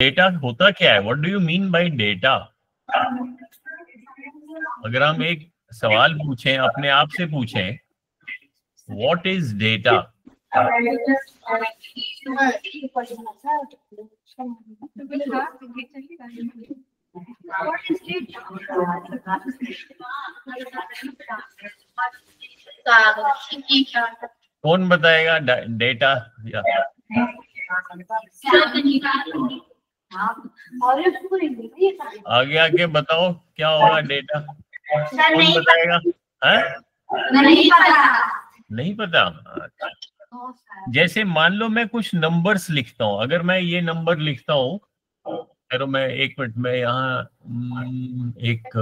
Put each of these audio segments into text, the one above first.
Data होता क्या है? What do you mean by data? अगर हम एक सवाल पूछें, अपने आप से पूछें, व्हाट इज डेटा? कौन बताएगा डेटा? या आगे आगे बताओ क्या होगा डेटा? कौन बताएगा? है? नहीं पता। अच्छा, जैसे मान लो मैं कुछ नंबर्स लिखता हूँ, अगर मैं ये नंबर लिखता हूँ, चलो मैं 1 मिनट में यहाँ एक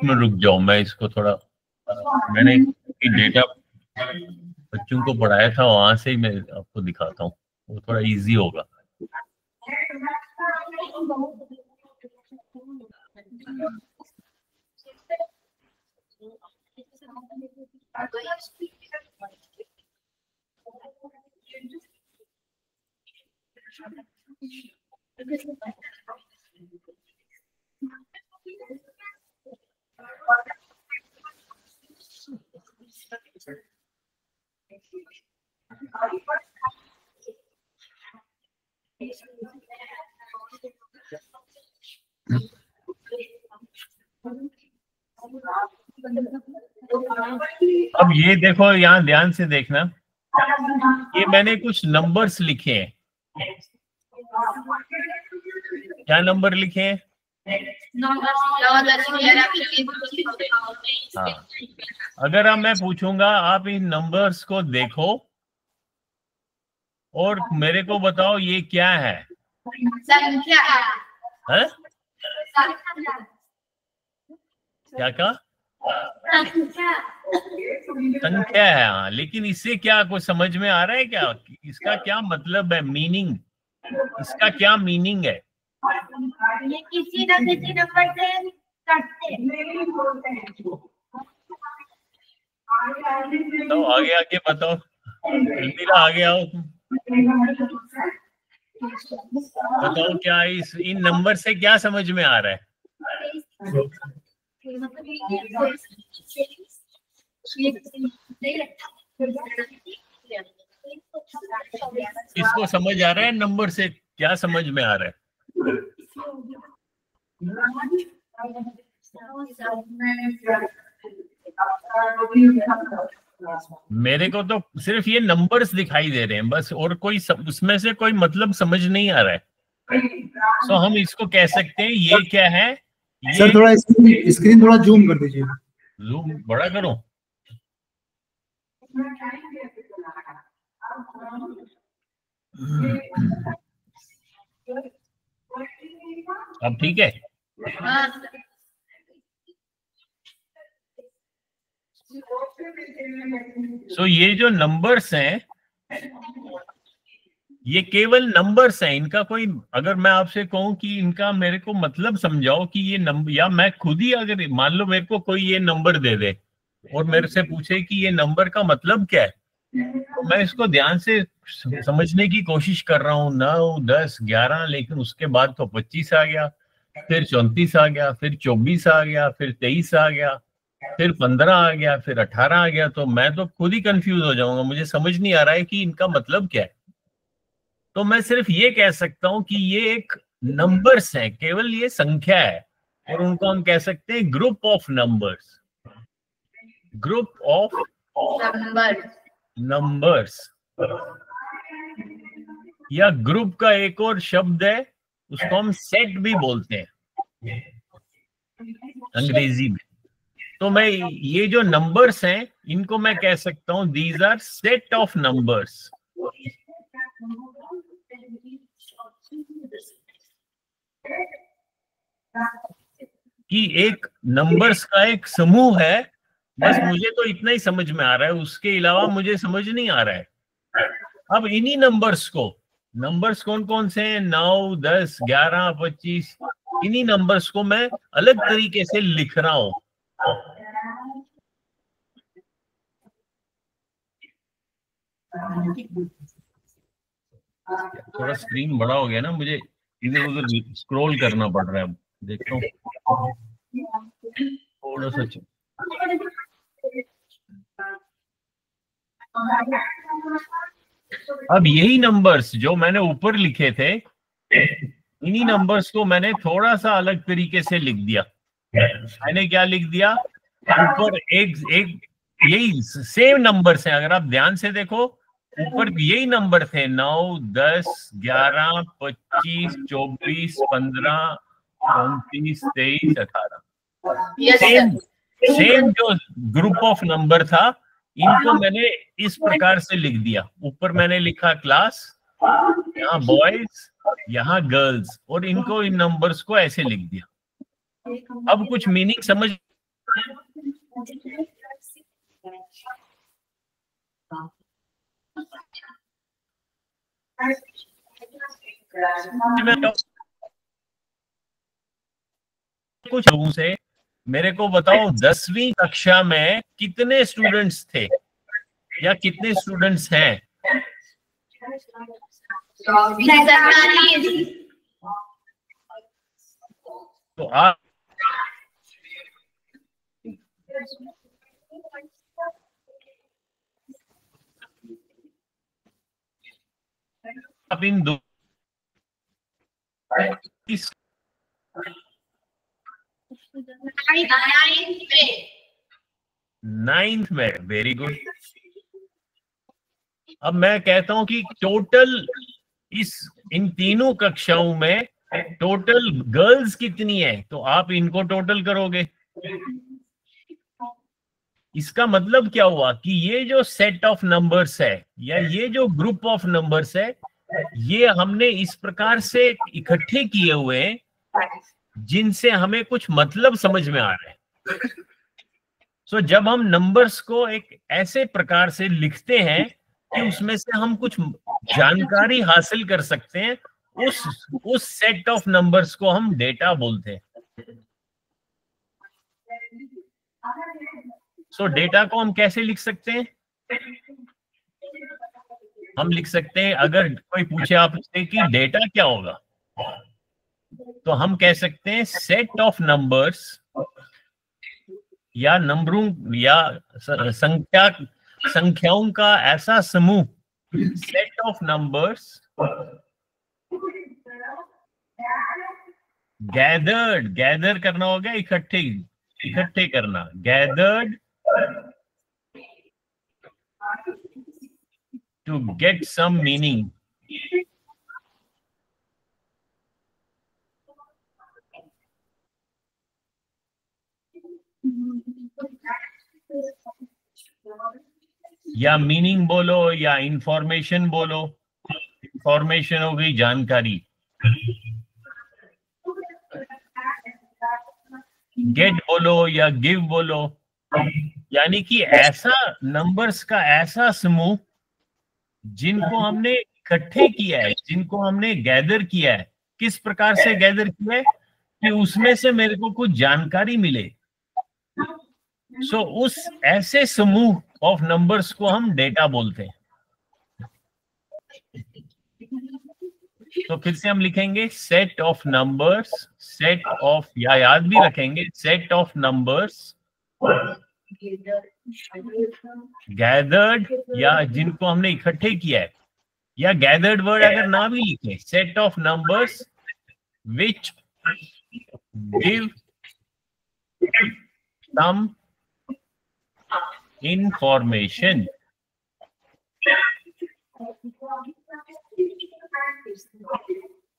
मिनट रुक जाओ, मैं इसको थोड़ा, मैंने डेटा बच्चों को पढ़ाया था, वहां से ही मैं आपको दिखाता हूँ, वो थोड़ा इजी होगा। अब ये देखो, यहाँ ध्यान से देखना, ये मैंने कुछ नंबर्स लिखे हैं। क्या नंबर लिखे हैं? हाँ, अगर अब मैं पूछूंगा आप इन नंबर्स को देखो और मेरे को बताओ ये क्या है? संख्या है? क्या कहा? संख्या है। हाँ, लेकिन इससे क्या कुछ समझ में आ रहा है क्या? इसका क्या मतलब है? मीनिंग, इसका क्या मीनिंग है? ये किसी न किसी नंबर से करते हैं। तो आगे आगे बताओ, इंदिरा आगे आओ तुम, बताओ क्या इन नंबर से क्या समझ में आ रहा है? इसको समझ आ रहा है? नंबर से क्या समझ में आ रहा है? मेरे को तो सिर्फ ये नंबर्स दिखाई दे रहे हैं बस, और कोई उसमें से कोई मतलब समझ नहीं आ रहा है। तो हम इसको कह सकते हैं ये क्या है? ये सर थोड़ा स्क्रीन थोड़ा जूम कर दीजिए। जूम बड़ा करो। अब ठीक है? सो ये जो नंबर्स हैं, ये केवल नंबर्स हैं, इनका कोई, अगर मैं आपसे कहूं कि इनका मेरे को मतलब समझाओ कि ये नंबर, या मैं खुद ही, अगर मान लो मेरे को कोई ये नंबर दे दे और मेरे से पूछे कि ये नंबर का मतलब क्या है, तो मैं इसको ध्यान से समझने की कोशिश कर रहा हूँ, 9, 10, 11, लेकिन उसके बाद तो 25 आ गया, फिर 34 आ गया, फिर 24 आ गया, फिर 23 आ गया, फिर 15 आ गया, फिर 18 आ गया, तो मैं तो खुद ही कंफ्यूज हो जाऊंगा, मुझे समझ नहीं आ रहा है कि इनका मतलब क्या है। तो मैं सिर्फ ये कह सकता हूं कि ये एक नंबर्स हैं, केवल ये संख्या है, और उनको हम कह सकते हैं group of numbers, group of numbers. या ग्रुप का एक और शब्द है, उसको हम सेट भी बोलते हैं अंग्रेजी में। तो मैं ये जो नंबर्स हैं, इनको मैं कह सकता हूं these are set of numbers, कि एक नंबर्स का एक समूह है। बस मुझे तो इतना ही समझ में आ रहा है, उसके अलावा मुझे समझ नहीं आ रहा है। अब इन्हीं नंबर्स को, नंबर्स कौन कौन से हैं? 9, 10, 11, 25, इन्हीं नंबर्स को मैं अलग तरीके से लिख रहा हूं। थोड़ा स्क्रीन बड़ा हो गया ना, मुझे इधर उधर स्क्रॉल करना पड़ रहा है। देखता हूँ थोड़ा सा अब यही नंबर्स जो मैंने ऊपर लिखे थे, इन्हीं नंबर्स को मैंने थोड़ा सा अलग तरीके से लिख दिया। मैंने क्या लिख दिया, ऊपर एक यही सेम नंबर्स हैं, अगर आप ध्यान से देखो ऊपर यही नंबर थे 9, 10, 11, 25, 24, 15, 29, 23, 18। सेम जो ग्रुप ऑफ नंबर था, इनको मैंने इस प्रकार से लिख दिया। ऊपर मैंने लिखा क्लास, यहाँ बॉयज, यहाँ गर्ल्स, और इनको इन नंबर्स को ऐसे लिख दिया। अब कुछ मीनिंग समझ कुछ लोगों से मेरे को बताओ 10वीं कक्षा में कितने स्टूडेंट्स थे या कितने स्टूडेंट्स हैं? तो आप इन दो नाइन्थ में, वेरी गुड। अब मैं कहता हूं कि टोटल इन तीनों कक्षाओं में टोटल गर्ल्स कितनी है, तो आप इनको टोटल करोगे। इसका मतलब क्या हुआ कि ये जो सेट ऑफ नंबर्स है या ये जो ग्रुप ऑफ नंबर्स है, ये हमने इस प्रकार से इकट्ठे किए हुए हैं जिनसे हमें कुछ मतलब समझ में आ रहा है। सो जब हम नंबर्स को एक ऐसे प्रकार से लिखते हैं कि उसमें से हम कुछ जानकारी हासिल कर सकते हैं, उस सेट ऑफ नंबर्स को हम डेटा बोलते हैं। सो डेटा को हम कैसे लिख सकते हैं? हम लिख सकते हैं, अगर कोई पूछे आपसे कि डेटा क्या होगा, तो हम कह सकते हैं सेट ऑफ नंबर्स या नंबरों या संख्याओं का ऐसा समूह, सेट ऑफ नंबर्स गैदर करना होगा, इकट्ठे करना, gathered to get some meaning. या मीनिंग बोलो या इंफॉर्मेशन बोलो। इंफॉर्मेशन हो गई जानकारी। गेट बोलो या गिव बोलो, यानी कि ऐसा नंबर्स का ऐसा समूह जिनको हमने इकट्ठे किया है, जिनको हमने गैदर किया है। किस प्रकार से गैदर किया है कि उसमें से मेरे को कुछ जानकारी मिले। सो उस ऐसे समूह ऑफ नंबर्स को हम डेटा बोलते हैं। तो फिर से हम लिखेंगे set of numbers, set of, या याद भी रखेंगे, सेट ऑफ नंबर्स गैदर्ड, या जिनको हमने इकट्ठे किया है, या गैदर्ड वर्ड अगर ना भी लिखे, set of numbers which give some information.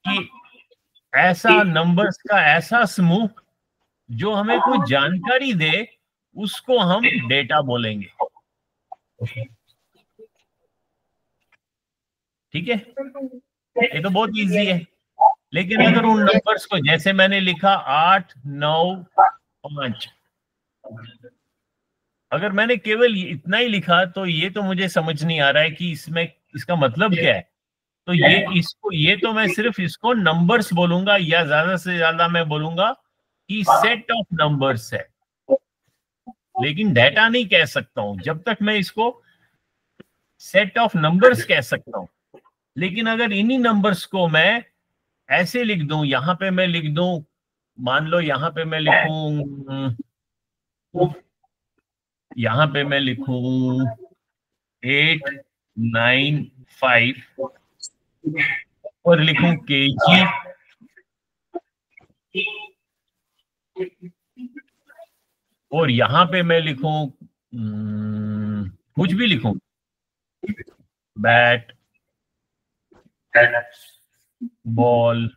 कि ऐसा नंबर्स का ऐसा समूह जो हमें कुछ जानकारी दे, उसको हम डेटा बोलेंगे। ठीक है, ये तो बहुत इजी है। लेकिन अगर उन नंबर्स को, जैसे मैंने लिखा 8, 9, 5, अगर मैंने केवल इतना ही लिखा तो ये तो मुझे समझ नहीं आ रहा है कि इसमें इसका मतलब क्या है। तो ये तो मैं सिर्फ इसको नंबर्स बोलूंगा, या ज्यादा से ज्यादा मैं बोलूंगा कि सेट ऑफ नंबर्स है, लेकिन डेटा नहीं कह सकता हूं जब तक मैं इसको सेट ऑफ नंबर्स कह सकता हूं। लेकिन अगर इन्हीं नंबर्स को मैं ऐसे लिख दूं, यहां पे मैं लिख दूं, मान लो यहां पे मैं लिखूं, यहां पे मैं लिखूं 895 और लिखूं केजी, और यहां पे मैं लिखूं कुछ भी लिखूं, बैट, बॉल,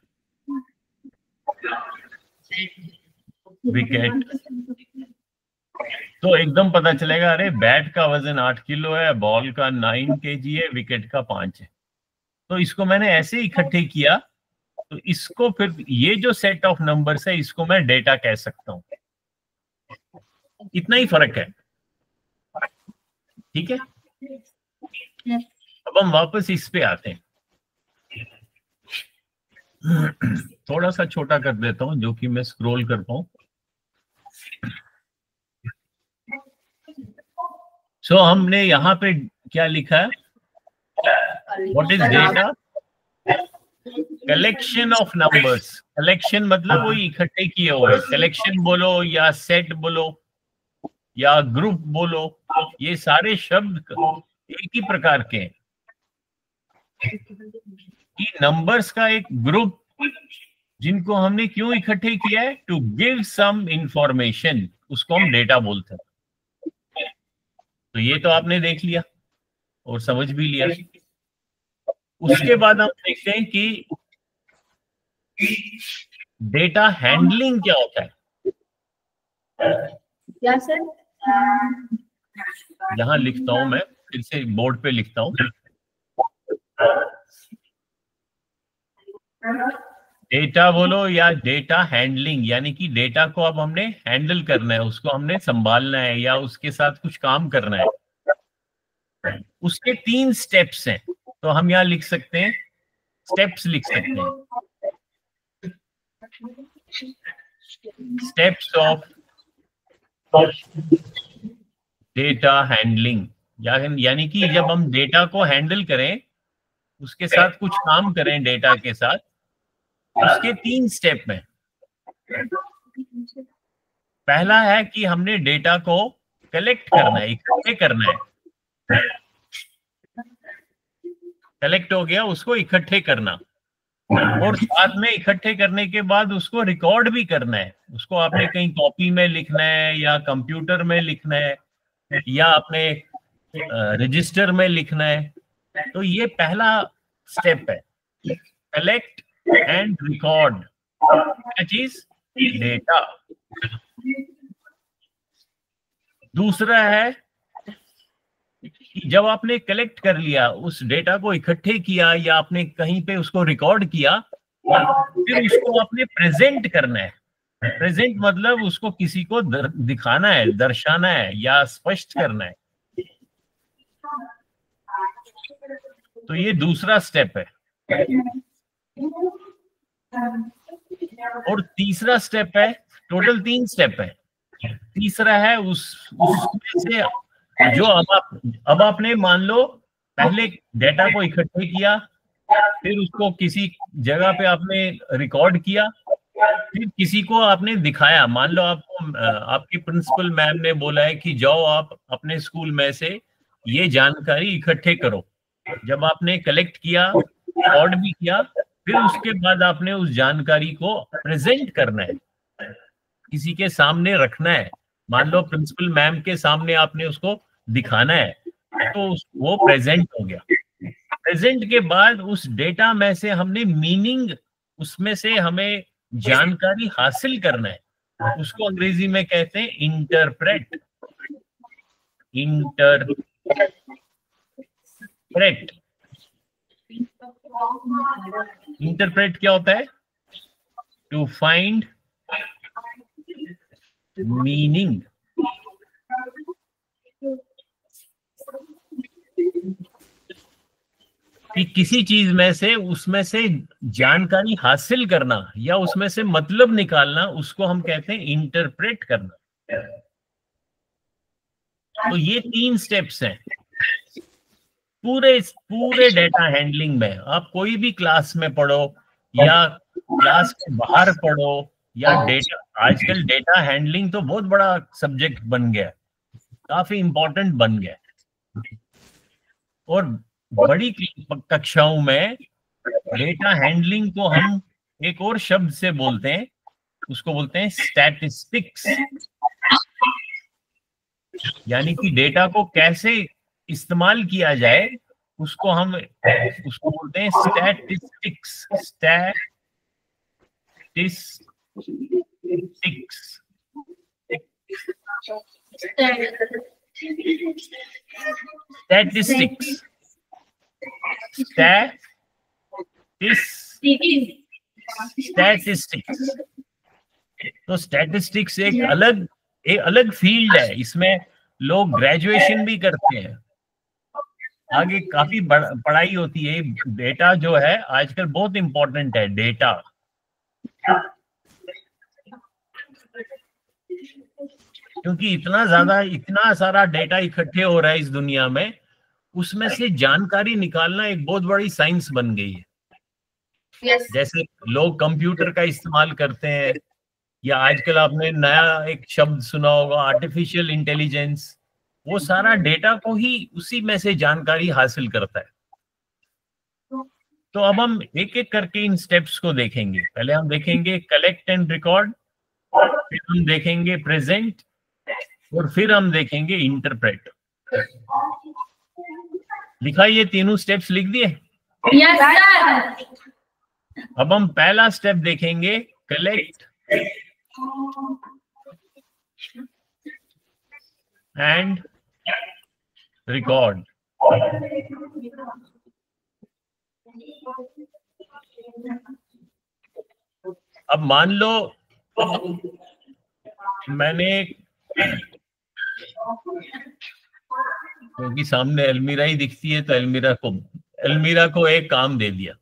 विकेट, तो एकदम पता चलेगा अरे बैट का वजन 8 किलो है, बॉल का 9 केजी है, विकेट का 5 है। तो इसको मैंने ऐसे इकट्ठे किया, तो इसको फिर ये जो सेट ऑफ नंबर्स है इसको मैं डेटा कह सकता हूं। इतना ही फर्क है, ठीक है। अब हम वापस इस पे आते हैं, थोड़ा सा छोटा कर देता हूं जो कि मैं स्क्रॉल कर पाऊं। सो हमने यहाँ पे क्या लिखा है, what is data, collection of numbers. Collection मतलब वही इकट्ठे किए हुए, कलेक्शन बोलो या सेट बोलो या ग्रुप बोलो, ये सारे शब्द एक ही प्रकार के हैं कि नंबर्स का एक ग्रुप जिनको हमने क्यों इकट्ठे किया है, टू गिव सम इंफॉर्मेशन, उसको हम डेटा बोलते हैं। तो ये तो आपने देख लिया और समझ भी लिया। उसके बाद हम देखते हैं कि डेटा हैंडलिंग क्या होता है। क्या सर? यहां लिखता हूं मैं, फिर से बोर्ड पे लिखता हूं, डेटा बोलो या डेटा हैंडलिंग, यानी कि डेटा को अब हमने हैंडल करना है, उसको हमने संभालना है या उसके साथ कुछ काम करना है। उसके 3 स्टेप्स हैं, तो हम यहां लिख सकते हैं, स्टेप्स लिख सकते हैं, स्टेप्स ऑफ डेटा हैंडलिंग। यानी कि जब हम डेटा को हैंडल करें, उसके साथ कुछ काम करें डेटा के साथ, उसके 3 स्टेप हैं। पहला है कि हमने डेटा को कलेक्ट करना है, इकट्ठे करना है। कलेक्ट हो गया, उसको इकट्ठे करना, और साथ में इकट्ठे करने के बाद उसको रिकॉर्ड भी करना है। उसको आपने कहीं कॉपी में लिखना है या कंप्यूटर में लिखना है या अपने रजिस्टर में लिखना है। तो ये पहला स्टेप है, कलेक्ट एंड रिकॉर्ड। क्या चीज? डेटा। दूसरा है कि जब आपने कलेक्ट कर लिया, उस डेटा को इकट्ठे किया या आपने कहीं पे उसको रिकॉर्ड किया, फिर उसको आपने प्रेजेंट करना है। प्रेजेंट मतलब उसको किसी को दिखाना है, दर्शाना है या स्पष्ट करना है। तो ये दूसरा स्टेप है। और तीसरा स्टेप है, टोटल 3 स्टेप है। तीसरा है उसमें से जो अब आपने मान लो पहले डेटा को इकट्ठे किया, फिर उसको किसी जगह पे आपने रिकॉर्ड किया, फिर किसी को आपने दिखाया। मान लो आपको आपकी प्रिंसिपल मैम ने बोला है कि जाओ आप अपने स्कूल में से ये जानकारी इकट्ठे करो। जब आपने कलेक्ट किया, रिकॉर्ड भी किया, फिर उसके बाद आपने उस जानकारी को प्रेजेंट करना है, किसी के सामने रखना है। मान लो प्रिंसिपल मैम के सामने आपने उसको दिखाना है, तो वो प्रेजेंट हो गया। प्रेजेंट के बाद उस डेटा में से हमने मीनिंग, उसमें से हमें जानकारी हासिल करना है, उसको अंग्रेजी में कहते हैं इंटरप्रेट। इंटरप्रेट क्या होता है? To find meaning. कि किसी चीज में से, उसमें से जानकारी हासिल करना या उसमें से मतलब निकालना, उसको हम कहते हैं इंटरप्रेट करना। तो ये 3 स्टेप्स हैं। पूरे डेटा हैंडलिंग में आप कोई भी क्लास में पढ़ो या क्लास के बाहर पढ़ो या डेटा, आजकल डेटा हैंडलिंग तो बहुत बड़ा सब्जेक्ट बन गया, काफी इंपॉर्टेंट बन गया। और बड़ी कक्षाओं में डेटा हैंडलिंग को हम एक और शब्द से बोलते हैं, उसको बोलते हैं स्टैटिस्टिक्स। यानी कि डेटा को कैसे इस्तेमाल किया जाए उसको बोलते हैं स्टैटिस्टिक्स। स्टैटिस्टिक्स। तो स्टैटिस्टिक्स एक अलग फील्ड है, इसमें लोग ग्रेजुएशन भी करते हैं, आगे काफी पढ़ाई होती है। डेटा जो है आजकल बहुत इंपॉर्टेंट है, डेटा। क्योंकि इतना सारा डेटा इकट्ठे हो रहा है इस दुनिया में, उसमें से जानकारी निकालना एक बहुत बड़ी साइंस बन गई है। जैसे लोग कंप्यूटर का इस्तेमाल करते हैं, या आजकल आपने नया एक शब्द सुना होगा आर्टिफिशियल इंटेलिजेंस, वो सारा डेटा को ही उसी में से जानकारी हासिल करता है। तो अब हम एक एक करके इन स्टेप्स को देखेंगे। पहले हम देखेंगे कलेक्ट एंड रिकॉर्ड, फिर हम देखेंगे प्रेजेंट, और फिर हम देखेंगे इंटरप्रेट। लिखा, ये तीनों स्टेप्स लिख दिए? Yes sir. अब हम पहला स्टेप देखेंगे, कलेक्ट एंड रिकॉर्ड। अब मान लो मैंने, क्योंकि सामने अलमीरा ही दिखती है तो अलमीरा को एक काम दे दिया।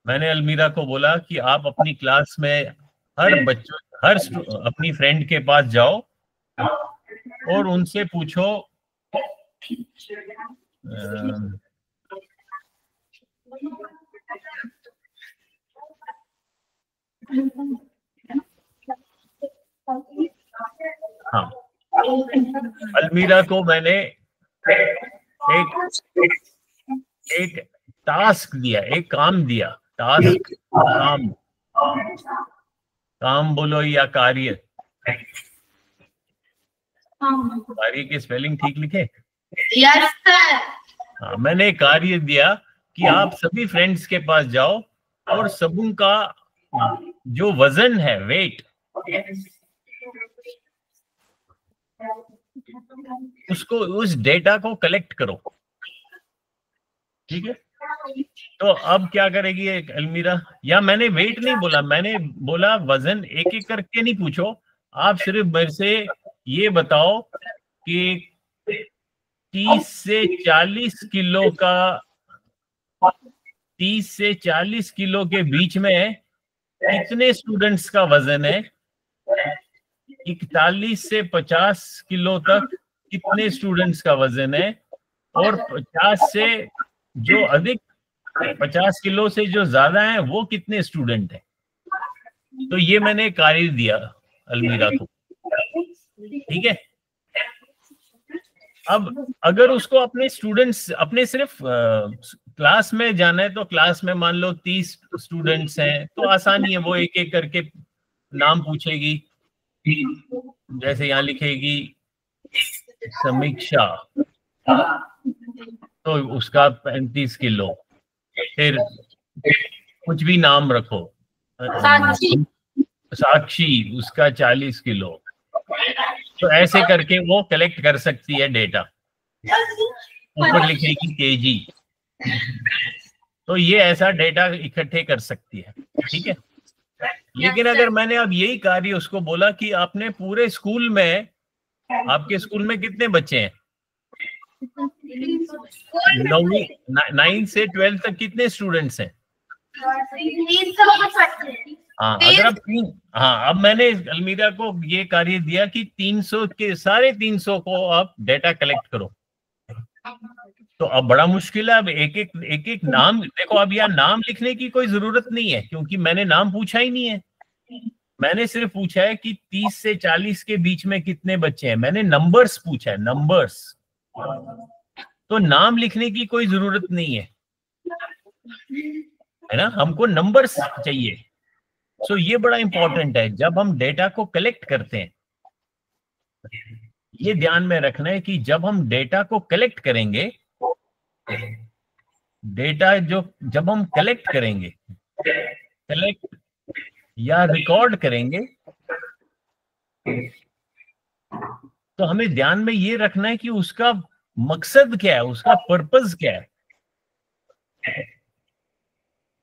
मैंने अलमीरा को बोला कि आप अपनी क्लास में अपनी फ्रेंड के पास जाओ और उनसे पूछो हाँ, अलमीरा को मैंने एक टास्क दिया, एक काम दिया। टास्क, काम बोलो या कार्य? कार्य की स्पेलिंग ठीक लिखे? Yes sir. हाँ, मैंने कार्य दिया कि आप सभी फ्रेंड्स के पास जाओ और सबों का जो वजन है, वेट, उस डेटा को कलेक्ट करो। ठीक है, तो अब क्या करेगी अलमीरा? या मैंने वेट नहीं बोला, मैंने बोला वजन। एक एक करके नहीं पूछो, आप सिर्फ मेरे से ये बताओ कि 30 से 40 किलो के बीच में कितने स्टूडेंट्स का वजन है? 41 से 50 किलो तक कितने स्टूडेंट्स का वजन है? और 50 से जो अधिक, 50 किलो से जो ज्यादा है, वो कितने स्टूडेंट हैं? तो ये मैंने कार्य दिया अलमीरा को। ठीक है, अब अगर उसको अपने स्टूडेंट्स, अपने सिर्फ क्लास में जाना है, तो क्लास में मान लो 30 स्टूडेंट्स हैं, तो आसानी है, वो एक एक करके नाम पूछेगी। जैसे यहाँ लिखेगी समीक्षा, तो उसका 35 किलो। फिर कुछ भी नाम रखो, साक्षी, उसका 40 किलो। तो ऐसे करके वो कलेक्ट कर सकती है डेटा। ऊपर लिखेगी केजी, तो ये ऐसा डेटा इकट्ठे कर सकती है। ठीक है, लेकिन अगर मैंने अब यही कार्य उसको बोला कि आपने पूरे स्कूल में, आपके स्कूल में कितने बच्चे हैं? 9 से 12 तक कितने स्टूडेंट्स हैं? हाँ, अगर आप अब मैंने अलमीरा को ये कार्य दिया कि 300 के सारे 300 को आप डेटा कलेक्ट करो। तो अब बड़ा मुश्किल है, अब एक एक नाम देखो। अब यहाँ नाम लिखने की कोई जरूरत नहीं है क्योंकि मैंने नाम पूछा ही नहीं है। मैंने सिर्फ पूछा है कि 30 से 40 के बीच में कितने बच्चे हैं, मैंने नंबर्स पूछा है, नंबर्स। तो नाम लिखने की कोई जरूरत नहीं है ना, हमको नंबर्स चाहिए। सो ये बड़ा इंपॉर्टेंट है जब हम डेटा को कलेक्ट करते हैं। ये ध्यान में रखना है कि जब हम डेटा को कलेक्ट करेंगे, डेटा जब हम कलेक्ट करेंगे, कलेक्ट या रिकॉर्ड करेंगे, तो हमें ध्यान में ये रखना है कि उसका मकसद क्या है, उसका पर्पस क्या है।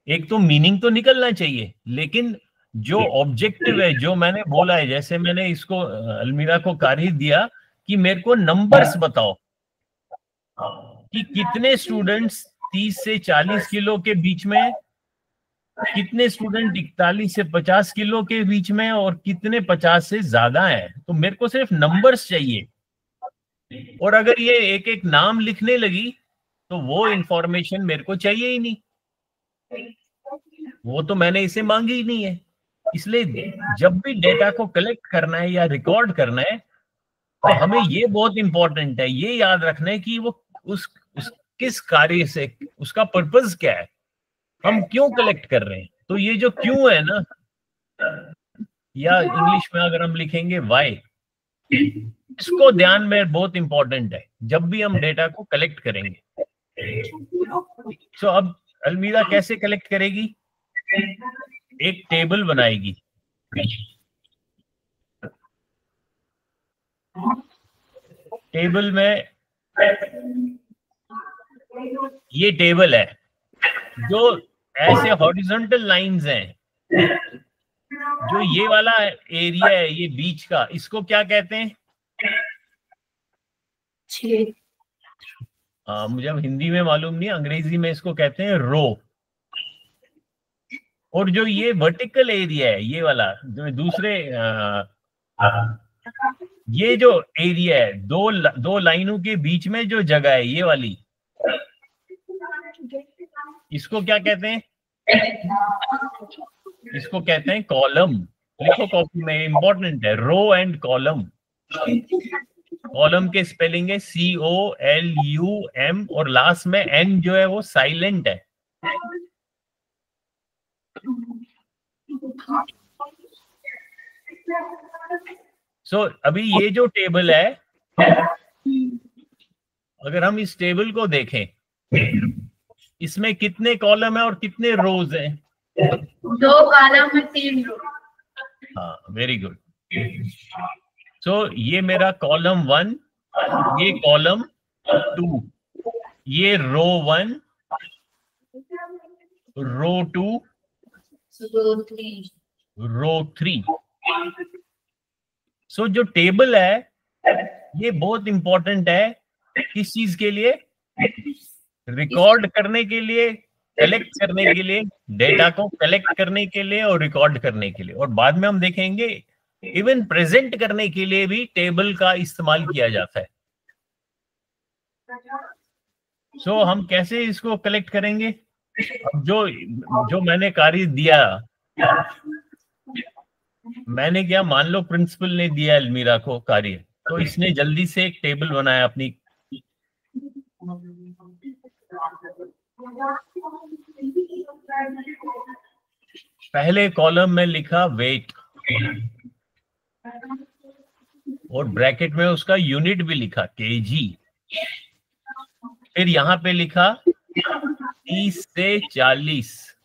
एक तो मीनिंग तो निकलना चाहिए, लेकिन जो ऑब्जेक्टिव है, जो मैंने बोला है, जैसे मैंने इसको अलमीरा को कार्य दिया कि मेरे को नंबर्स बताओ कि कितने स्टूडेंट्स 30 से 40 किलो के बीच में, कितने स्टूडेंट 41 से 50 किलो के बीच में, और कितने 50 से ज्यादा हैं। तो मेरे को सिर्फ नंबर्स चाहिए। और अगर ये एक एक नाम लिखने लगी तो वो इंफॉर्मेशन मेरे को चाहिए ही नहीं, वो तो मैंने इसे मांगी ही नहीं है। इसलिए जब भी डेटा को कलेक्ट करना है या रिकॉर्ड करना है तो हमें ये बहुत इंपॉर्टेंट है, ये याद रखना है कि वो उस किस कार्य से, उसका पर्पस क्या है, हम क्यों कलेक्ट कर रहे हैं। तो ये जो क्यों है ना, या इंग्लिश में अगर हम लिखेंगे वाई, इसको ध्यान में बहुत इंपॉर्टेंट है जब भी हम डेटा को कलेक्ट करेंगे। सो अब अलमीरा कैसे कलेक्ट करेगी, एक टेबल बनाएगी। टेबल में ये टेबल है, जो ऐसे हॉरिजॉन्टल लाइंस हैं, जो ये वाला एरिया है ये बीच का, इसको क्या कहते हैं? मुझे अब हिंदी में मालूम नहीं, अंग्रेजी में इसको कहते हैं रो। और जो ये वर्टिकल एरिया है, ये वाला जो दूसरे ये जो एरिया है, दो लाइनों के बीच में जो जगह है, ये वाली, इसको क्या कहते हैं? इसको कहते हैं कॉलम। लिखो कॉपी में, इंपॉर्टेंट है, रो एंड कॉलम। कॉलम के स्पेलिंग है COLUM, और लास्ट में N जो है वो साइलेंट है। सो अभी ये जो टेबल है, अगर हम इस टेबल को देखें, इसमें कितने कॉलम है और कितने रोज हैं? 2 कॉलम में 3 रो। हाँ, वेरी गुड। सो ये मेरा कॉलम 1, ये कॉलम 2, ये रो 1, रो 2, रो 3। सो जो टेबल है ये बहुत इंपॉर्टेंट है, किस चीज के लिए? रिकॉर्ड करने के लिए, कलेक्ट करने के लिए, डेटा को कलेक्ट करने के लिए और रिकॉर्ड करने के लिए। और बाद में हम देखेंगे इवन प्रेजेंट करने के लिए भी टेबल का इस्तेमाल किया जाता है। सो हम कैसे इसको कलेक्ट करेंगे? जो मैंने कार्य दिया, मैंने क्या, मान लो प्रिंसिपल ने दिया अलमीरा को कार्य, तो इसने जल्दी से एक टेबल बनाया अपनी। पहले कॉलम में लिखा वेट, और ब्रैकेट में उसका यूनिट भी लिखा kg। फिर यहां पे लिखा 30 से 40।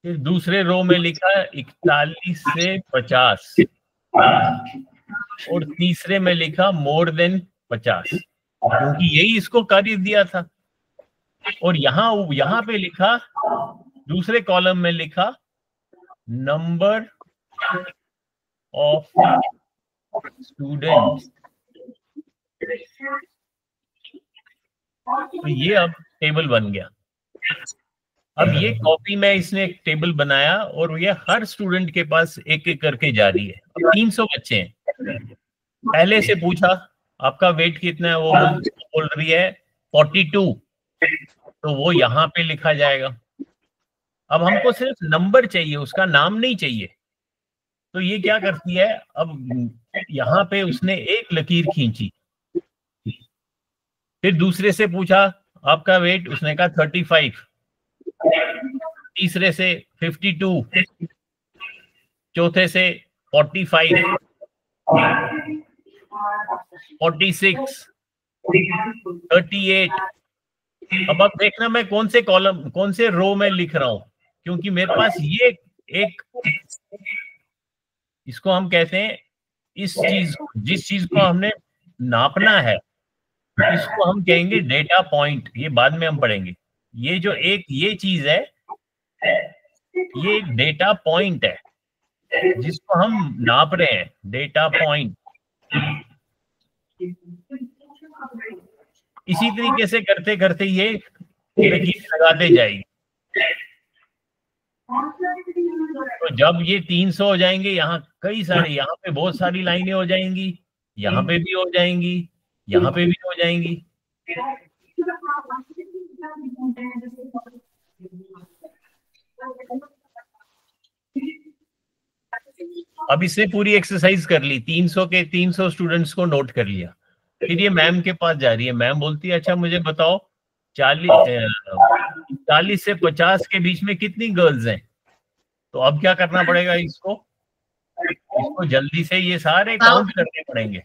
फिर दूसरे रो में लिखा 41 से 50, और तीसरे में लिखा मोर देन 50, क्योंकि यही इसको कार्य दिया था। और यहां पे लिखा, दूसरे कॉलम में लिखा नंबर ऑफ स्टूडेंट्स। तो ये अब टेबल बन गया। अब ये कॉपी में इसने एक टेबल बनाया, और ये हर स्टूडेंट के पास एक एक करके जा रही है। अब 300 बच्चे हैं, पहले से पूछा, आपका वेट कितना है, वो बोल रही है 42, तो वो यहाँ पे लिखा जाएगा। अब हमको सिर्फ नंबर चाहिए, उसका नाम नहीं चाहिए। तो ये क्या करती है, अब यहाँ पे उसने एक लकीर खींची, फिर दूसरे से पूछा आपका वेट, उसने कहा 35, तीसरे से 52, चौथे से 45, 46, 38। अब आप देखना मैं कौन से कॉलम, कौन से रो में लिख रहा हूं, क्योंकि मेरे पास ये एक, इसको हम कहते हैं, इस चीज, जिस चीज को हमने नापना है, इसको हम कहेंगे डेटा पॉइंट। ये बाद में हम पढ़ेंगे। ये जो एक ये चीज है, ये एक डेटा पॉइंट है जिसको हम नाप रहे हैं, डेटा पॉइंट। इसी तरीके से करते करते ये लकीर लगाते जाएगी। तो जब ये 300 हो जाएंगे, यहाँ कई सारे, यहाँ पे बहुत सारी लाइनें हो जाएंगी, यहाँ पे भी हो जाएंगी, यहाँ पे भी हो जाएंगी। अब इसने पूरी एक्सरसाइज कर ली, 300 के 300 स्टूडेंट्स को नोट कर लिया। फिर ये मैम के पास जा रही है। मैम बोलती है अच्छा मुझे बताओ 40 से 50 के बीच में कितनी गर्ल्स हैं। तो अब क्या करना पड़ेगा, इसको जल्दी से ये सारे काउंट करने पड़ेंगे।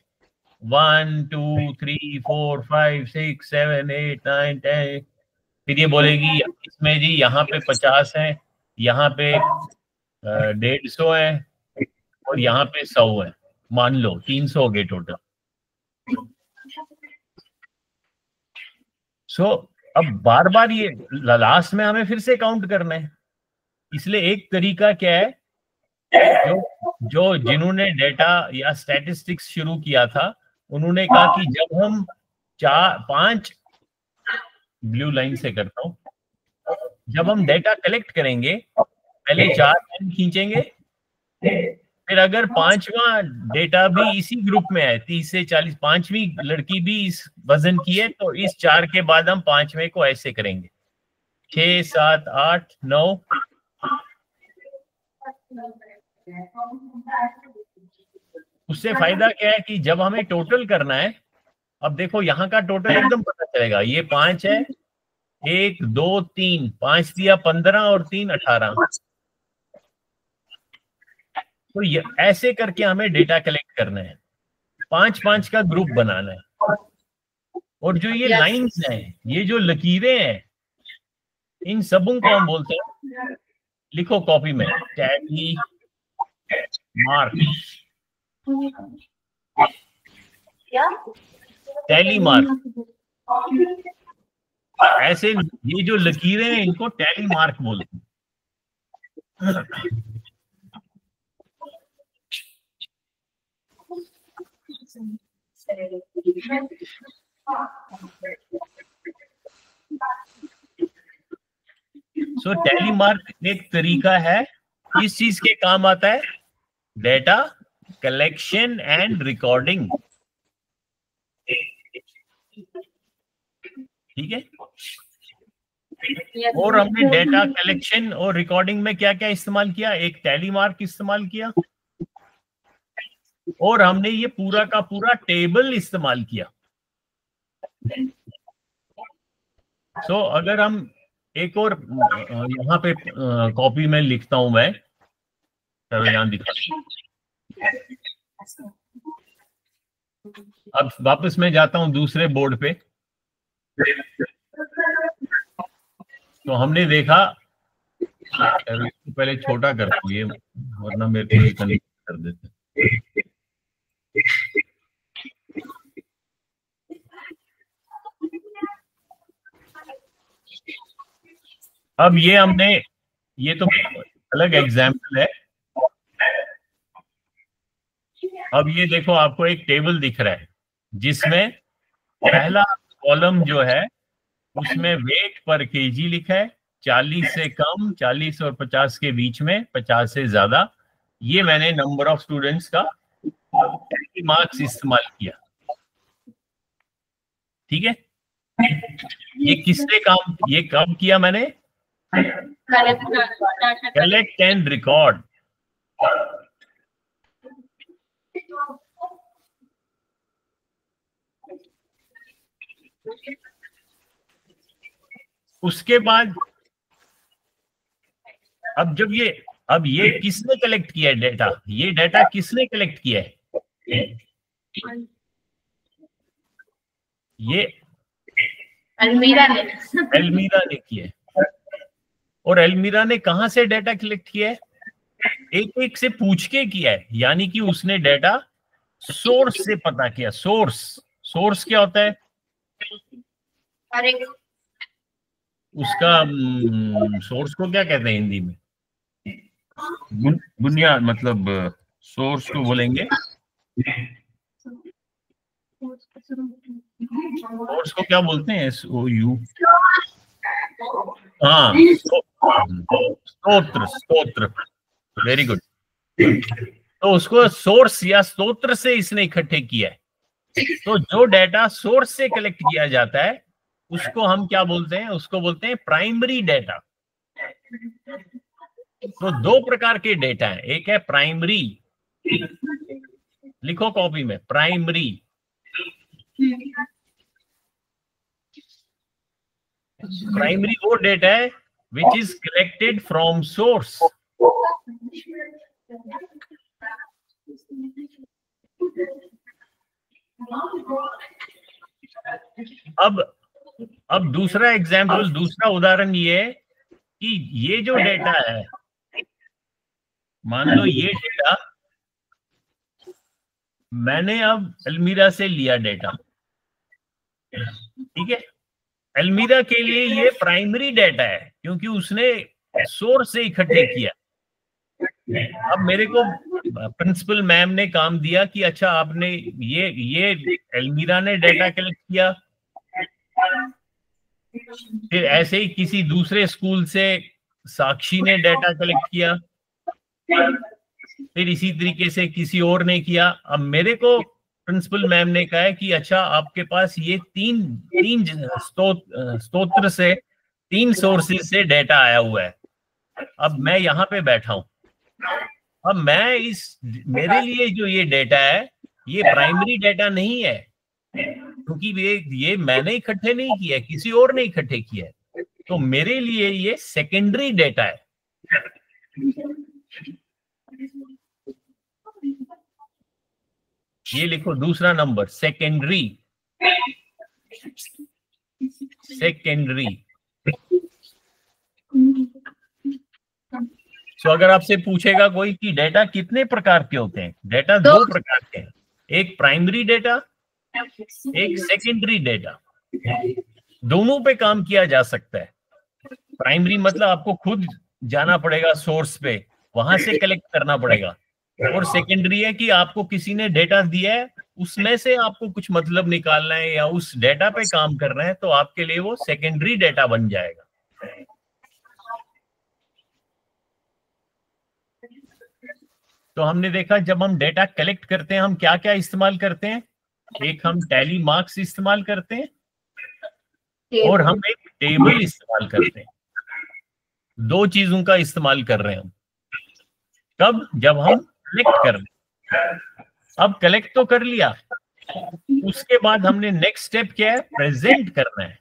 1 2 3 4 5 6 7 8 9 10। फिर ये बोलेगी इसमें जी यहाँ पे 50 है, यहाँ पे 150 है, और यहाँ पे 100 है। मान लो 300 हो गए टोटल। अब बार बार ये लास्ट में हमें फिर से काउंट करना है। इसलिए एक तरीका क्या है, जो जिन्होंने डेटा या स्टैटिस्टिक्स शुरू किया था, उन्होंने कहा कि जब हम 5 ब्लू लाइन से करता हूं, जब हम डेटा कलेक्ट करेंगे पहले 4 लाइन खींचेंगे, फिर अगर 5वां डेटा भी इसी ग्रुप में है, 30 से 40, 5वीं लड़की भी इस वजन की है, तो इस 4 के बाद हम 5वें को ऐसे करेंगे, 6 7 8 9। उससे फायदा क्या है कि जब हमें टोटल करना है, अब देखो यहाँ का टोटल एकदम पता चलेगा। ये 5 है, 1 2 3, 5 दिया 15 और 3 18। तो ये ऐसे करके हमें डेटा कलेक्ट करना है, 5-5 का ग्रुप बनाना है। और जो ये लाइंस हैं, ये जो लकीरें हैं, इन सबों को हम बोलते हैं, लिखो कॉपी में, टैली मार्क। टैली मार्क, ऐसे ये जो लकीरें हैं इनको टैली मार्क बोलते हैं। सो टैली मार्क एक तरीका है, इस चीज के काम आता है, डेटा कलेक्शन एंड रिकॉर्डिंग। ठीक है। और हमने डेटा कलेक्शन और रिकॉर्डिंग में क्या क्या इस्तेमाल किया, एक टैली मार्क इस्तेमाल किया, और हमने ये पूरा का पूरा टेबल इस्तेमाल किया। सो अगर हम एक और यहाँ पे कॉपी में लिखता हूं मैं, चलो यहाँ दिखा। अब वापस मैं जाता हूं दूसरे बोर्ड पे। तो हमने देखा, पहले छोटा कर दो ये, वरना मेरे को ये कनेक्ट कर देते। अब ये हमने, ये तो अलग एग्जाम्पल है। अब ये देखो आपको एक टेबल दिख रहा है जिसमें पहला कॉलम जो है उसमें वेट पर केजी लिखा है, 40 से कम, 40 और 50 के बीच में, 50 से ज्यादा। ये मैंने नंबर ऑफ स्टूडेंट्स का मार्क्स इस्तेमाल किया। ठीक है, ये किसने काम, ये कब किया मैंने? Collect and record. उसके बाद अब ये किसने कलेक्ट किया है डेटा? ये डेटा किसने कलेक्ट किया है? ये अलमीरा ने किया है। और अलमीरा ने कहां से डेटा कलेक्ट किया है? एक एक से पूछ के किया है, यानी कि उसने डेटा सोर्स से पता किया। सोर्स क्या होता है? उसका सोर्स को क्या कहते हैं हिंदी में? बुनियाद, मतलब सोर्स को बोलेंगे, सोर्स को क्या बोलते हैं? SOU, हाँ, स्तोत्र। Very good. तो उसको सोर्स या स्तोत्र से इसने इकट्ठे किया है। तो जो डेटा सोर्स से कलेक्ट किया जाता है उसको हम क्या बोलते हैं? उसको बोलते हैं प्राइमरी डेटा। तो दो प्रकार के डेटा हैं, एक है प्राइमरी, लिखो कॉपी में, प्राइमरी। प्राइमरी वो डेटा है which is collected from source. अब दूसरा एग्जाम्पल, दूसरा उदाहरण ये है कि ये जो डेटा है, मान लो ये डेटा मैंने अब अलमीरा से लिया डेटा, ठीक है। अलमीरा के लिए ये प्राइमरी डेटा है क्योंकि उसने सोर्स से इकट्ठे किया। अब मेरे को प्रिंसिपल मैम ने काम दिया कि अच्छा आपने ये अलमीरा ने डेटा कलेक्ट किया, फिर ऐसे ही किसी दूसरे स्कूल से साक्षी ने डेटा कलेक्ट किया, फिर इसी तरीके से किसी और ने किया। अब मेरे को प्रिंसिपल मैम ने कहा है कि अच्छा आपके पास ये तीन स्तोत्र से, 3 सोर्सेज से डेटा आया हुआ है। अब मैं यहाँ पे बैठा हूं, अब मेरे लिए जो ये डेटा है ये प्राइमरी डेटा नहीं है क्योंकि ये मैंने इकट्ठे नहीं किया, किसी और ने इकट्ठे किया है। तो मेरे लिए ये सेकेंडरी डेटा है। ये लिखो दूसरा नंबर, सेकेंडरी। तो अगर आपसे पूछेगा कोई कि डेटा कितने प्रकार के होते हैं, डेटा 2 प्रकार के हैं, एक प्राइमरी डेटा, एक सेकेंडरी डेटा। दोनों पे काम किया जा सकता है। प्राइमरी मतलब आपको खुद जाना पड़ेगा सोर्स पे, वहां से कलेक्ट करना पड़ेगा। और सेकेंडरी है कि आपको किसी ने डेटा दिया है, उसमें से आपको कुछ मतलब निकालना है या उस डेटा पे काम करना है, तो आपके लिए वो सेकेंडरी डेटा बन जाएगा। तो हमने देखा जब हम डेटा कलेक्ट करते हैं हम क्या क्या इस्तेमाल करते हैं। एक हम टैली मार्क्स इस्तेमाल करते हैं और हम एक टेबल इस्तेमाल करते हैं। 2 चीजों का इस्तेमाल कर रहे हैं हम। कब? जब हम कलेक्ट कर रहे हैं। अब कलेक्ट तो कर लिया, उसके बाद हमने नेक्स्ट स्टेप क्या है? प्रेजेंट करना है।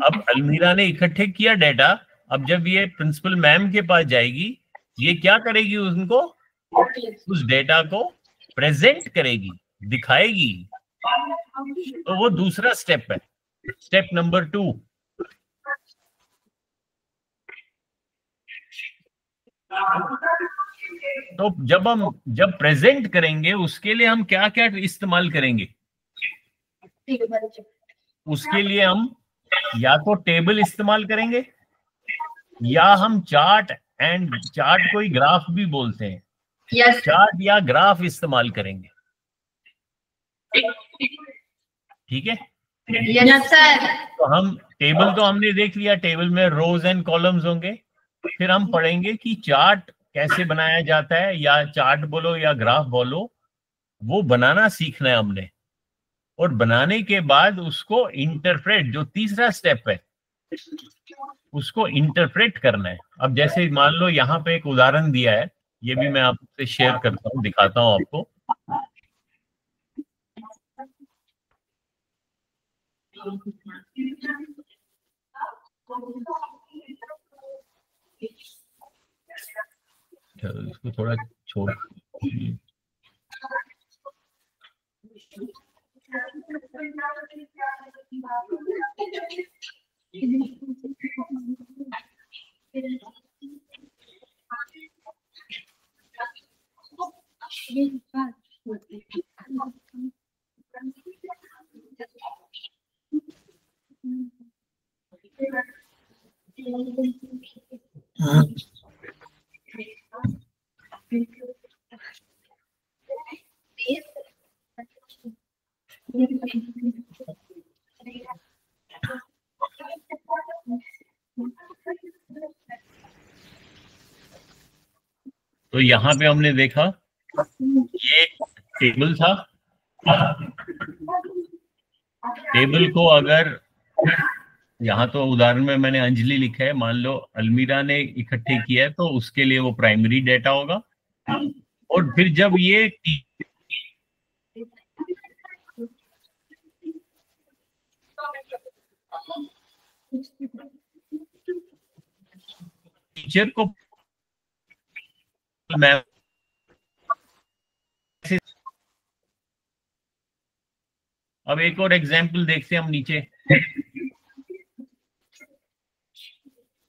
अब अलमीरा ने इकट्ठे किया डेटा, अब जब ये प्रिंसिपल मैम के पास जाएगी, ये क्या करेगी? उनको उस डेटा को प्रेजेंट करेगी, दिखाएगी। तो वो दूसरा स्टेप है, स्टेप नंबर 2। तो जब प्रेजेंट करेंगे उसके लिए हम क्या क्या इस्तेमाल करेंगे? उसके लिए हम या तो टेबल इस्तेमाल करेंगे या हम चार्ट कोई ग्राफ भी बोलते हैं, चार्ट या ग्राफ इस्तेमाल करेंगे। ठीक है? Yes sir. तो हम टेबल तो हमने देख लिया, टेबल में रोज एंड कॉलम्स होंगे। फिर हम पढ़ेंगे कि चार्ट कैसे बनाया जाता है, या चार्ट बोलो या ग्राफ बोलो, वो बनाना सीखना है हमने, और बनाने के बाद उसको इंटरप्रेट, जो तीसरा स्टेप है, उसको इंटरप्रेट करना है। अब जैसे मान लो यहाँ पे एक उदाहरण दिया है, ये भी मैं आपसे शेयर करता हूँ, दिखाता हूँ आपको। इसको थोड़ा छोड़, तो यहाँ पे हमने देखा ये टेबल था। टेबल को अगर, यहाँ तो उदाहरण में मैंने अंजलि लिखा है, मान लो अलमीरा ने इकट्ठे किया है, तो उसके लिए वो प्राइमरी डेटा होगा। और फिर जब ये टीचर को, मैं अब एक और एग्जांपल देखते हैं हम नीचे।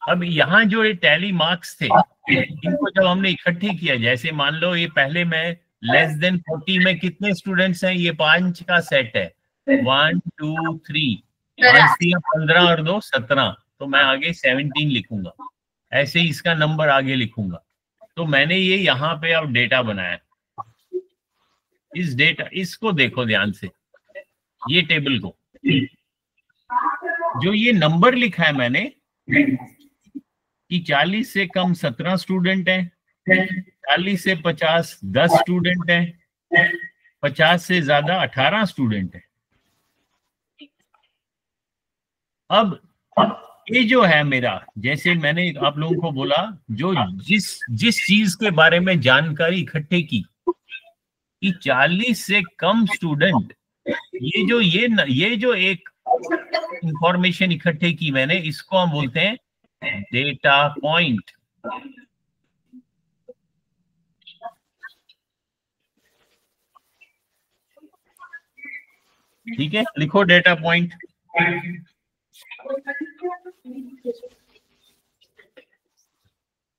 अब यहाँ जो ये टैली मार्क्स थे, इनको जब हमने इकट्ठे किया, जैसे मान लो ये पहले में लेस देन 40 में कितने स्टूडेंट्स हैं, ये 5 का सेट है, 1 2 3, 15 और 2 17, तो मैं आगे 17 लिखूंगा, ऐसे ही इसका नंबर आगे लिखूंगा। तो मैंने ये यहाँ पे अब डेटा बनाया। इस डेटा, इसको देखो ध्यान से, ये टेबल को, जो ये नंबर लिखा है मैंने कि 40 से कम 17 स्टूडेंट हैं, 40 से 50 10 स्टूडेंट हैं, 50 से ज्यादा 18 स्टूडेंट हैं। अब ये जो है मेरा, जैसे मैंने आप लोगों को बोला, जो जिस चीज के बारे में जानकारी इकट्ठे की कि 40 से कम स्टूडेंट, ये जो एक इंफॉर्मेशन इकट्ठे की मैंने, इसको हम बोलते हैं डेटा पॉइंट। ठीक है, लिखो डेटा पॉइंट।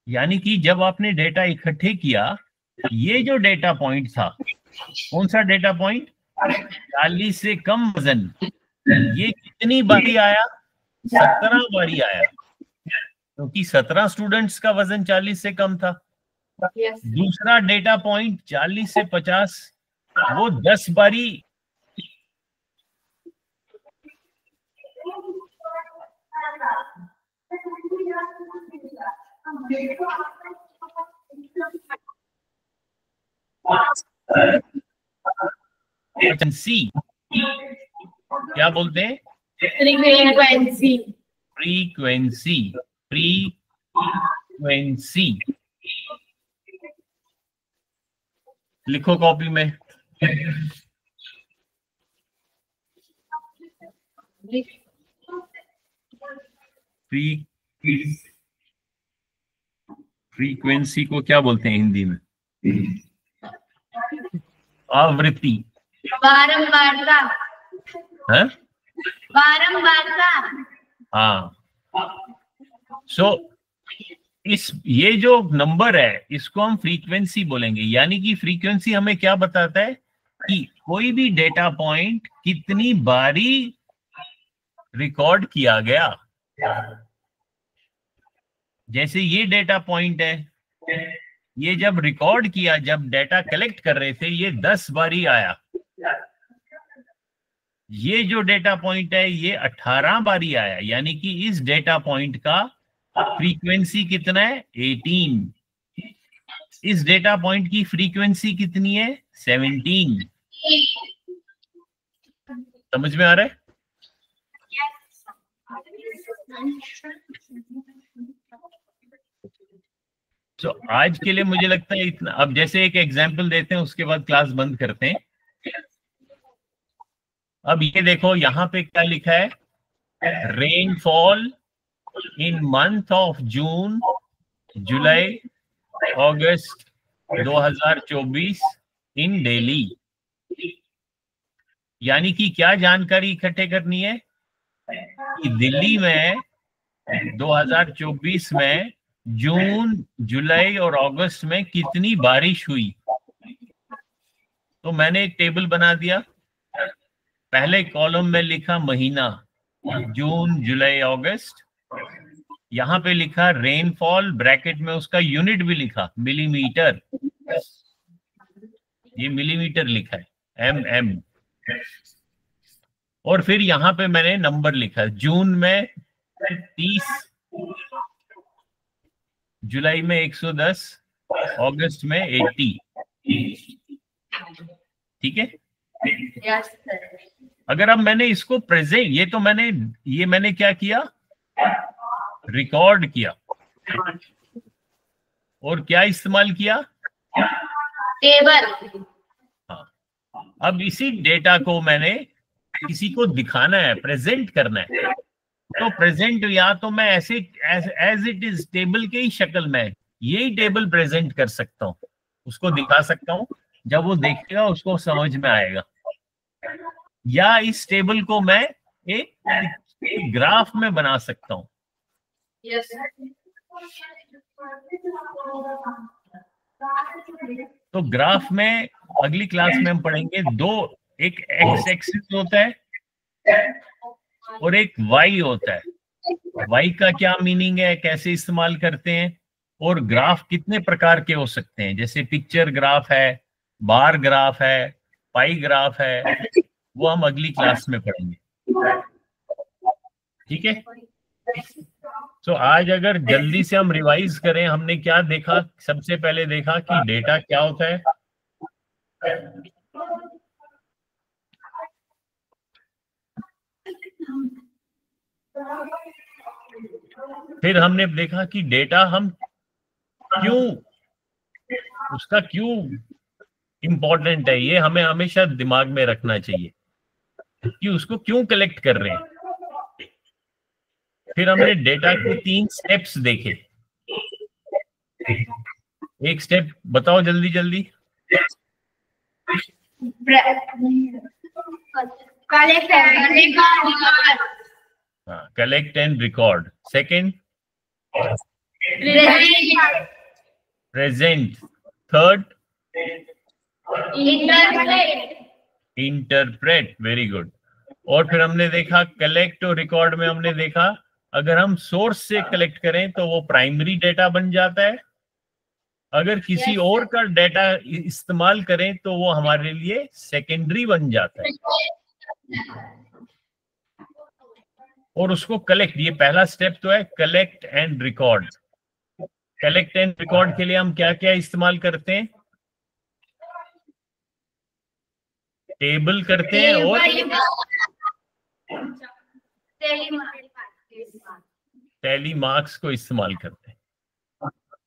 यानी कि जब आपने डेटा इकट्ठे किया, ये जो डेटा पॉइंट था, कौन सा डेटा पॉइंट, 40 से कम वजन, ये कितनी बारी आया, 17 बारी आया, क्योंकि 17 स्टूडेंट्स का वजन 40 से कम था। दूसरा डेटा पॉइंट 40 से 50, वो 10 बारी, सी क्या बोलते हैं, फ्रीक्वेंसी, फ्रीक्वेंसी लिखो कॉपी में। फ्रीक्वेंसी को क्या बोलते हैं हिंदी में, आवृत्ति, बारंबारता, है बारंबारता। हाँ। सो ये जो नंबर है, इसको हम फ्रीक्वेंसी बोलेंगे। यानी कि फ्रीक्वेंसी हमें क्या बताता है कि कोई भी डेटा पॉइंट कितनी बारी रिकॉर्ड किया गया। जैसे ये डेटा पॉइंट है, ये जब रिकॉर्ड किया, जब डेटा कलेक्ट कर रहे थे, ये 10 बारी आया। ये जो डेटा पॉइंट है, ये 18 बारी आया। यानी कि इस डेटा पॉइंट का फ्रीक्वेंसी कितना है, 18। इस डेटा पॉइंट की फ्रीक्वेंसी कितनी है? 17। समझ में आ रहा है? तो आज के लिए मुझे लगता है इतना। अब जैसे एक एग्जांपल देते हैं, उसके बाद क्लास बंद करते हैं। अब ये देखो यहाँ पे क्या लिखा है, rainfall in month of June, July, August 2024 in Delhi. यानी कि क्या जानकारी इकट्ठे करनी है कि दिल्ली में 2024 में जून, जुलाई और अगस्त में कितनी बारिश हुई। तो मैंने एक टेबल बना दिया। पहले कॉलम में लिखा महीना, जून, जुलाई, अगस्त। यहां पे लिखा रेनफॉल, ब्रैकेट में उसका यूनिट भी लिखा, मिलीमीटर। ये मिलीमीटर लिखा है, MM। और फिर यहां पे मैंने नंबर लिखा, जून में 30, जुलाई में 110, अगस्त में 80। ठीक है? Yes, sir. अगर अब मैंने इसको प्रेजेंट, ये मैंने क्या किया, रिकॉर्ड किया। और क्या इस्तेमाल किया? टेबल। हाँ। अब इसी डेटा को मैंने किसी को दिखाना है, प्रेजेंट करना है। तो प्रेजेंट या तो मैं ऐसे एज इट इज टेबल के ही शक्ल में यही टेबल प्रेजेंट कर सकता हूं, उसको दिखा सकता हूं। जब वो देखेगा उसको समझ में आएगा। या इस टेबल को मैं एक ग्राफ में बना सकता हूं। Yes, sir. तो ग्राफ में अगली क्लास में हम पढ़ेंगे दो, एक एक्स एक्सिस होता है और एक वाई होता है। वाई का क्या मीनिंग है, कैसे इस्तेमाल करते हैं, और ग्राफ कितने प्रकार के हो सकते हैं, जैसे पिक्चर ग्राफ है, बार ग्राफ है, पाई ग्राफ है, वो हम अगली क्लास में पढ़ेंगे। ठीक है? तो आज अगर जल्दी से हम रिवाइज करें, हमने क्या देखा? सबसे पहले देखा कि डेटा क्या होता है, फिर हमने देखा कि डेटा हम क्यों, उसका क्यों इंपॉर्टेंट है, ये हमें हमेशा दिमाग में रखना चाहिए कि उसको क्यों कलेक्ट कर रहे हैं। फिर हमने डेटा के 3 स्टेप्स देखे। एक स्टेप बताओ जल्दी जल्दी। Collect and record. Second, present. Third, interpret. Very good. और फिर हमने देखा कलेक्ट और रिकॉर्ड में हमने देखा अगर हम सोर्स से कलेक्ट करें तो वो प्राइमरी डेटा बन जाता है, अगर किसी और का डेटा इस्तेमाल करें तो वो हमारे लिए सेकेंडरी बन जाता है। और उसको कलेक्ट, ये पहला स्टेप तो है collect and record. Collect and record के लिए हम क्या क्या इस्तेमाल करते हैं? टेबल करते हैं और टैली मार्क्स को इस्तेमाल करते हैं।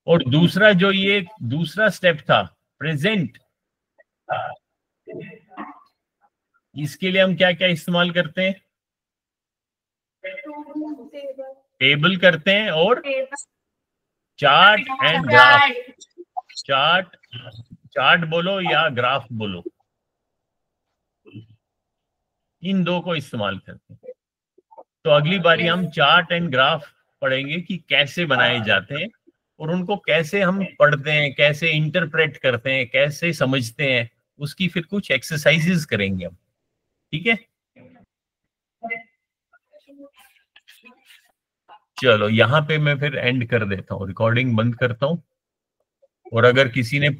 और दूसरा जो ये दूसरा स्टेप था प्रेजेंट, इसके लिए हम क्या क्या इस्तेमाल करते हैं? टेबल करते हैं और चार्ट एंड ग्राफ। चार्ट बोलो या ग्राफ बोलो, इन दो को इस्तेमाल करते हैं। तो अगली बारी हम चार्ट एंड ग्राफ पढ़ेंगे कि कैसे बनाए जाते हैं और उनको कैसे हम पढ़ते हैं, कैसे इंटरप्रेट करते हैं, कैसे समझते हैं, उसकी फिर कुछ एक्सरसाइजेस करेंगे हम। ठीक है? चलो यहाँ पे मैं फिर एंड कर देता हूँ, रिकॉर्डिंग बंद करता हूँ। और अगर किसी ने